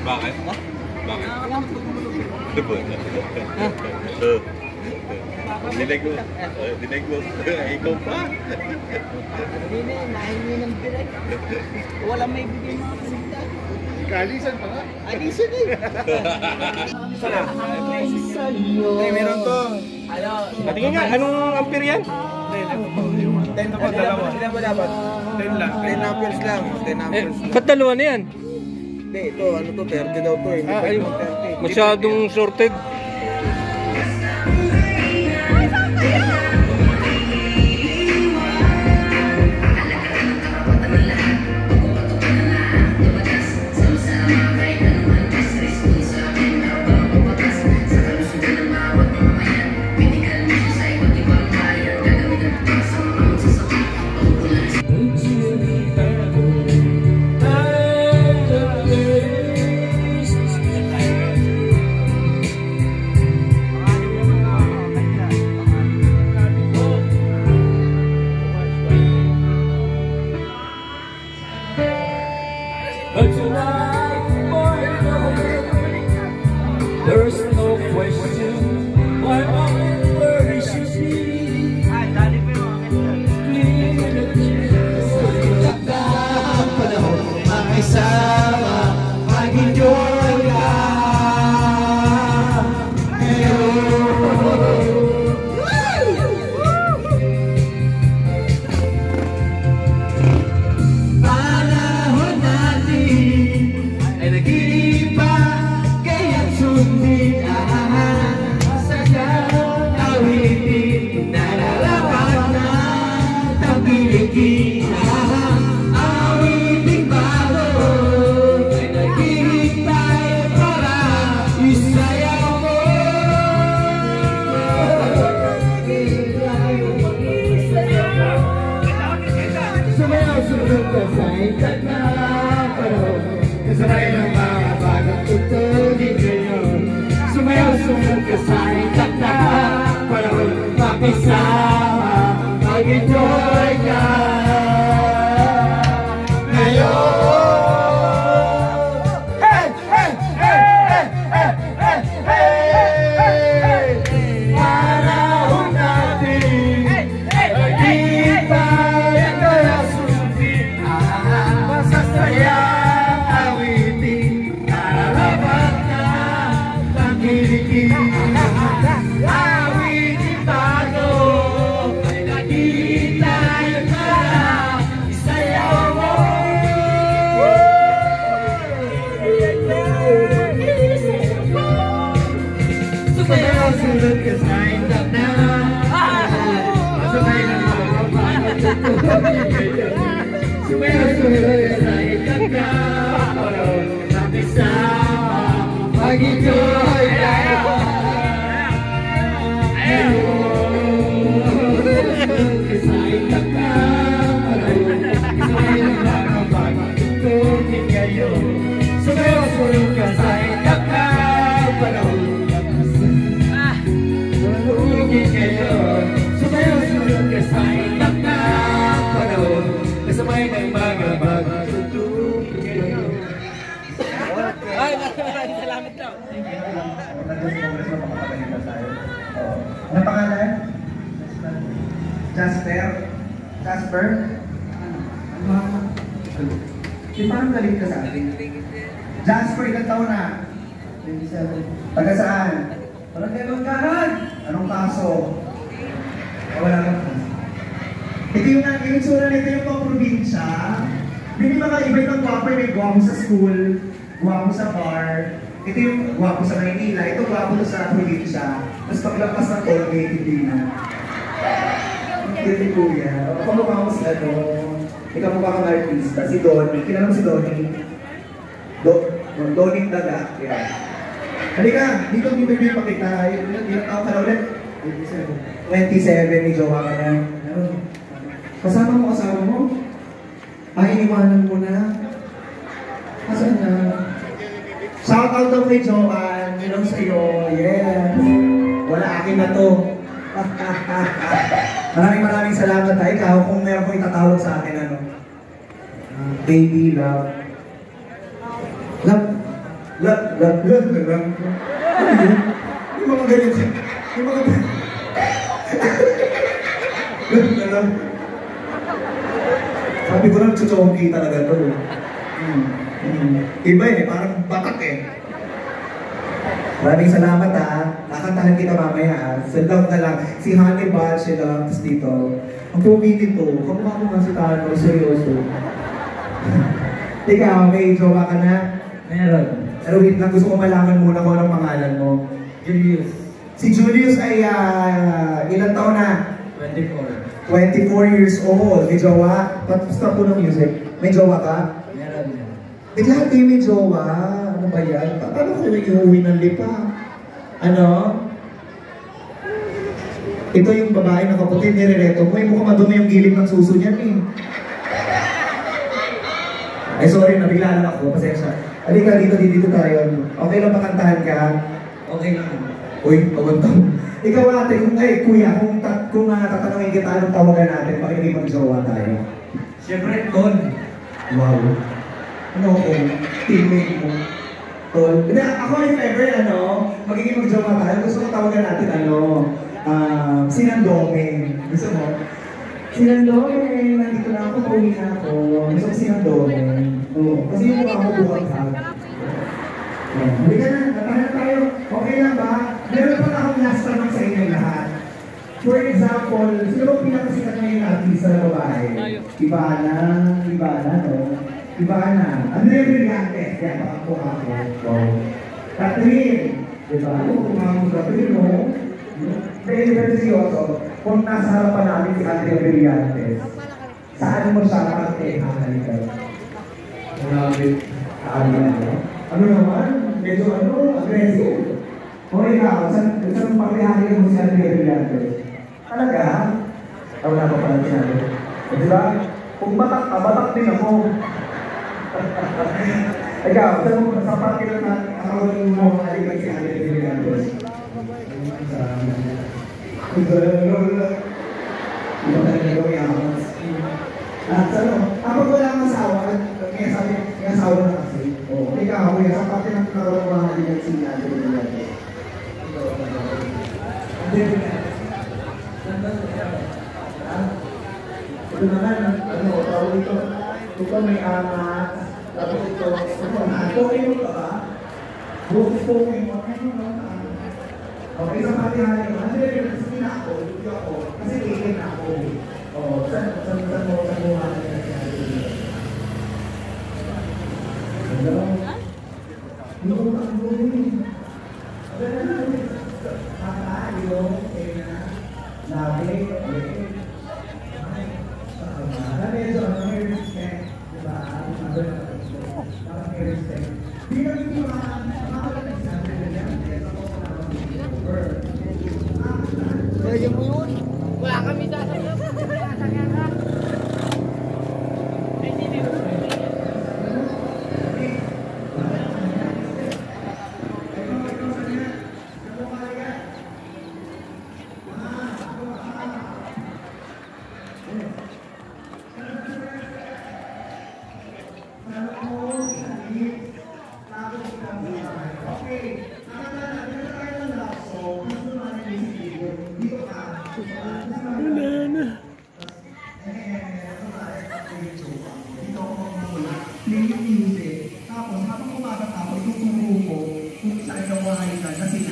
Bakit? Bakit? Ano ba? Dinig mo. Dinig mo. Ikaw pa. Hindi na yan, nahingi ng direct. Walang may bigay mga pasinta. Kalisan pa nga. Alisan eh. Isa na. Ay, meron to. Patingin nga, anong ampere yan? 10 na po, dalawa. 10 lang. 10 amperes lang. 10 amperes lang. Ba't dalawa na yan? Hindi, ito, ano to, 30 daw to. Hindi pa yung 30. Masyadong sorted. There's no question why I'm where it should be. Makisama, mag-enjoy ka. Panahon natin ay nag-iiba. Awiting bago ay naghihintay para isayaw mo. Sumayaw-sunod ka sa ikat na panahon, kasabay ng mga bagong tutugin ngayon. Sumayaw-sunod ka sa ikat na panahon, makisama, mag-enjoy ka. Sumayaw-sunod ka sa ikat na masabay ng mga Sumayaw-sunod ka sa ikat na panahon, makisama, mag-enjoy ka. Sumayaw-sunod ka sa ikat na panahon, kasabay ng mga bagong tutugin ngayon. Sumayaw-sunod ka sa ikat na panahon, sumayaw-sunod ka sa itak na panahon, kasabay ng mga bagong ngayon. Ay, salamat daw. Ano pangalan? Jasper? Jasper? Di parang galing ka sa atin. Jasper, ilang taon na? 27. Taga saan? Walang kailangan. Anong kaso? Wala kang kaso. Ito yung naging itsura nito yung mga probinsya. Hindi mga iba-ibang gwapo, may gwapo sa school, gwapo sa bar. Ito yung gwapo sa Maynila, ito gwapo sa probinsya. Tapos paglampas ng Colgate, hindi na. Hindi kuya. Kamukha mo si ano, ikaw mukha kang artista, si Donnie. Kilala mo si Donnie? Donnie Daga. Yeah. Halika, dito yung pakita. Ilang taon ka na ulit? 27, may jowa ka na. Kasama mo? Ay, iniwanan mo na. Asan na? Shoutout daw kay Joanne. Hello sa'yo. Yes. Wala, akin na to. Maraming salamat ha. Ikaw, kung meron kong itatawag sa akin, ano? Baby, love. Love. Yung mga ganyan siya. Yung mga love. Sabi ko lang, chuchongki talaga to. Iba eh, parang batak eh. Maraming salamat ha. Kakantahan kita mamaya ha. Sa love na lang. Si Hannibal, si Love, tapos dito. Ang pogi nito. Kamukha ko nga si Tano. Seryoso. Ikaw, may jowa ka na? Meron. Pero wait lang, gusto ko malaman muna kung anong pangalan mo. Julius. Si Julius ay ilang taon na? 24. 24 years old. May jowa? Stop po ng music. May jowa ka? Meron. Lahat kayo may jowa. Ano ba yan? Paano ko yung iuwi ng lipa? Ano? Ito yung babae na kaputi, nirereto mo. Mukhang madumi yung gilid ng suso niyan eh. Ay sorry, nabigla lang ako. Pasensya. Halika, dito tayo. Okay lang pakantahan ka? Okay lang. Uy, paguntaw. Ikaw ate, kuya, kung tatanungin kita anong tawagan natin, bakit hindi mag-jowa tayo? Siyempre, Ton. Wow. Ano ako? Teammate mo. Tol. Hindi, ako if ever, magiging mag-jowa tayo, gusto ko tawagan natin, Sinandome. Gusto mo? Sinandome, nandito na ako, pauwi na ako. Gusto ko Sinandome. Oo. Kasi yung mukha mo bukas ha. Hindi ka na, natahan tayo. Okay lang ba? Meron pa na akong last tanong sa inyo lahat. For example, sino bang pinakasikat ngayon na artista na babae? Ivana, no? Ivana. Andrea Brillantes. Kaya pakako ako. Wow. Catherine. Diba? Kung mga Catherine, no? Kaya pero seryoso, kung nasa harapan namin si Andrea Brillantes, saan mo siya nakatehang halika? Grabe. Ano naman? Medyo aggressive. O ikaw, saan pakihahalin mo si Andrea Brillantes? Talaga? Wala pa pala sinabi. Diba? Kung batak ka, batak din ako. Ikaw, sa pakilang na nakawalin mo halikan si Andrea Brillantes. Iba talaga yung yamas. Kapag wala kang asawa, may asawa na kasi. Ikaw, kuya, sa pati ng karoon mga halikan si Andrea Brillantes. Ito naman, tawag ito. Ito may amas. Tapos ito, okay mo ka ba? Okay mo. Okay, sa pati hali mo. Ano yun, kasi na ako, hindi ako. Kasi ikin na ako. Saan mo hali na siya? Hello? Hindi ko makakulunin. Wala kami sasakyan. Tapos habang kumakatapos yung kuko ko, kung saan yung wahalikan, kasi